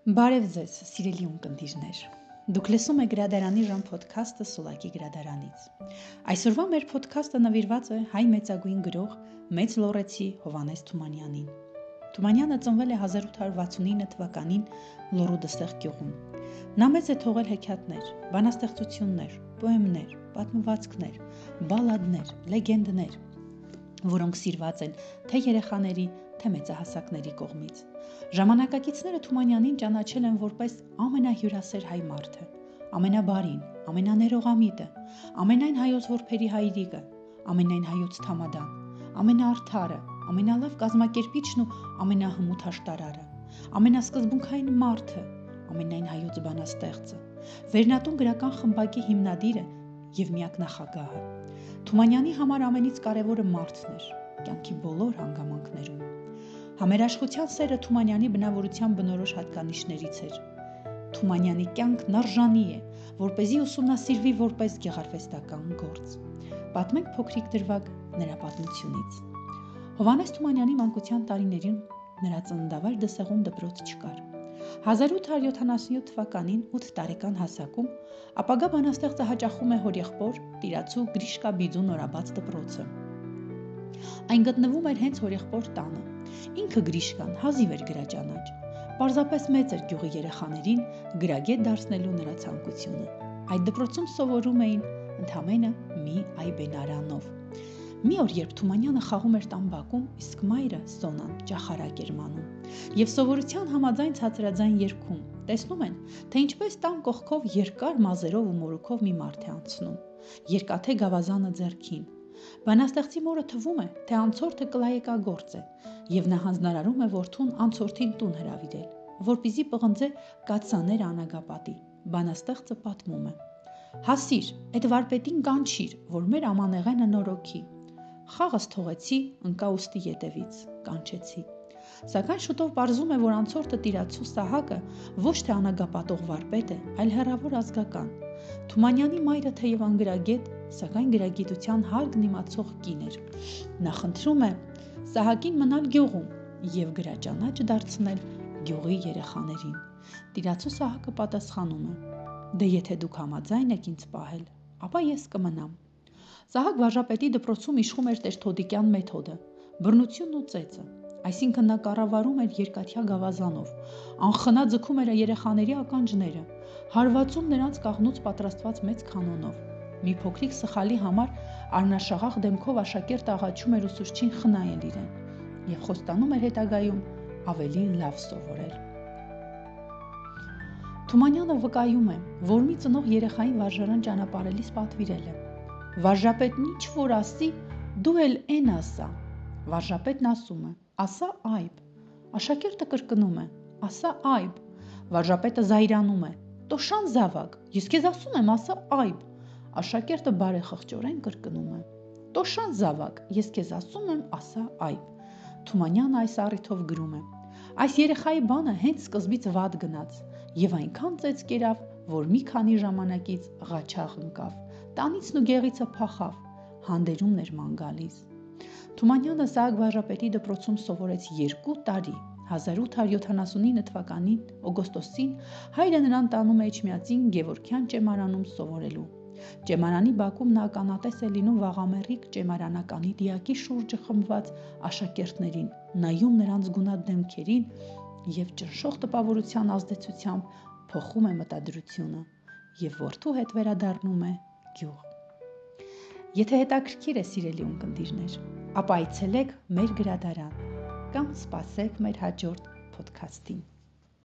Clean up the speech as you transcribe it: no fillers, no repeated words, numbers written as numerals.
Բարև ձեզ, սիրելի ունկնդիրներ։ Դուք լսում եք Գրադարանի ժամ փոդքասթը Սուլակի գրադարանից։ Այսօրվա մեր փոդքասթը նվիրված է հայ մեծագույն գրող Մեծ լոռեցի Հովհաննես Թումանյանին։ Թումանյանը ծնվել է 1869 թվականին Լոռու Դսեղ գյուղում։ Նա մեծ է թողել հեքիաթներ, բանաստեղծություններ, պոեմներ, պատմվածքներ, բալադներ, լեգենդներ, որոնք սիրված են թե երեխաների, թե մեծահասակների կողմից։ Ժամանակակիցները Թումանյանին ճանաչել են որպես ամենահյուրասեր հայ մարդը, ամենաբարին, ամենաներողամիտը, ամենայն հայոց որբերի հայրիկը, ամենայն հայոց թամադան, ամենաարդարը, ամենալավ կազմակերպիչն ու ամենահմուտ հաշտարարը, ամենասկզբունքային մարդը, ամենայն հայոց բանաստեղծը, վերնատուն գրական խմբակի հիմնադիրը և միակ նախագահը։ Թումանյանի համար ամենից կարևորը մարդն էր, կյանքի բոլոր հանգամանքներում։ Համերաշխության սերը Թումանյանի բնավորության բնորոշ հատկանիշներից էր։ Թումանյանի կյանքն արժանի է, որպեսզի ուսումնասիրվի որպես գեղարվեստական գործ։ Պատմենք փոքրիկ դրվագ նրա պատմությունից։ Հովհաննես Թումանյանի մանկության տարիներին նրա ծննդավայր Դսեղում դպրոց չկար։ 1877 թվականին 8 տարեկան հասակում ապագա բանաստեղծը հաճախում է հորեղբոր տիրացու Գրիշկա Բիձու նորաբաց դպրոցը։ Այն գտնվում էր հենց հորեղբոր տանը։ Ինքը Գրիշկան հազիվ էր գրաճանաչ, պարզապես մեծ էր գյուղի երեխաներին գրագետ դարձնելու նրա ցանկությունը։ Այդ դպրոցում սովորում էին ընդամենը մի այբենարանով։ Մի օր, երբ Թումանյանը խաղում էր տան բակում, իսկ մայրը Սոնան ճախարակ էր մանում, եւ սովորության համաձայն ցածրաձայն երգում, տեսնում են, թե ինչպես տան կողքով երկար մազերով ու մորուքով մի մարդ է անցնում, երկաթե գավազանը ձեռքին։ Բանաստեղծի մորը թվում է, թե անցորդը կլայեկագործ է, եւ նա հանձնարարում է որդուն անցորդին տուն հրավիրել, որպեսզի պղնձե կաթսաներ անագապատի։ Բանաստեղծը պատմում է. «Հասիր, այդ վարպետին կանչիր, որ մեր ամանեղենը նորոգի։ Խաղս թողեցի, ընկա ուստի ետևից, կանչեցի»։ Սակայն շուտով պարզում է, որ անցորդը տիրացու Սահակը ոչ թե անագապատող վարպետ է, այլ հեռավոր ազգական։ Թումանյանի մայրը թեև անգրագետ, սակայն գրագիտության հարգն իմացող կին էր։ Նա խնդրում է Սահակին մնալ գյուղում եւ գրաճանաչ դարձնել գյուղի երեխաներին։ Տիրացու Սահակը պատասխանում է. «Դե եթե դուք համաձայն եք ինձ պահել, ապա ես կմնամ»։ Սահակ վարժապետի դպրոցում իշխում էր Տեր-Թոդիկյան մեթոդը, բռնությունն ու ծեծը, այսինքն նա կառավարում էր երկաթյա գավազանով, անխնա ձգում էր երեխաների ականջները, հարվածում նրանց կաղնուց պատրաստված մեծ կանոնով։ Մի փոքրիկ սխալի համար առնաշաղախ դեմքով աշակերտը աղաչում էր ուսուցչին խնայել իրեն եւ խոստանում էր հետագայում ավելի լավ սովորել։ Թումանյանը վկայում է, որ մի ծնող երեխային վարժարան ճանապարհելիս պատվիրել է. «Վարժապետն ինչ որ ասի, դու էլ էն ասա»։ Վարժապետն ասում է. «Ասա այբ»։ Աշակերտը կրկնում է. «Ասա այբ»։ Վարժապետը զայրանում է. «Տոշան զավակ, ես քեզ ասում եմ, ասա այբ»։ Աշակերտը բարեխղճորեն կրկնում է. «Տոշան զավակ, ես քեզ ասում եմ, ասա այբ»։ Թումանյանը այս առիթով գրում է. «Այս երեխայի բանը հենց սկզբից վատ գնաց եւ այնքան ծեծ կերավ, որ մի քանի ժամանակից ղաչաղ ընկավ, տանիցն ու գեղիցը փախավ, հանդերումն էր ման գալիս»։ Թումանյանը Սահակ վարժապետի դպրոցում սովորեց 2 տարի։ 1879 թվականի օգոստոսին հայրը նրան տանում է Էջմիածին Գևորգյան ճեմարանում սովորելու։ Ճեմարանի բակում նա ականատես է լինում վաղամեռիկ ճեմարանականի դիակի շուրջը խմբված աշակերտներին, նայում նրանց գունատ դեմքերին եւ ճնշող տպավորության ազդեցությամբ փոխում է մտադրությունը եւ որդու հետ վերադառնում է գյուղ։ Եթե հետաքրքիր է, սիրելի ունկնդիրներ, ապա այցելեք մեր գրադարան կամ սպասեք մեր հաջորդ փոդքասթին։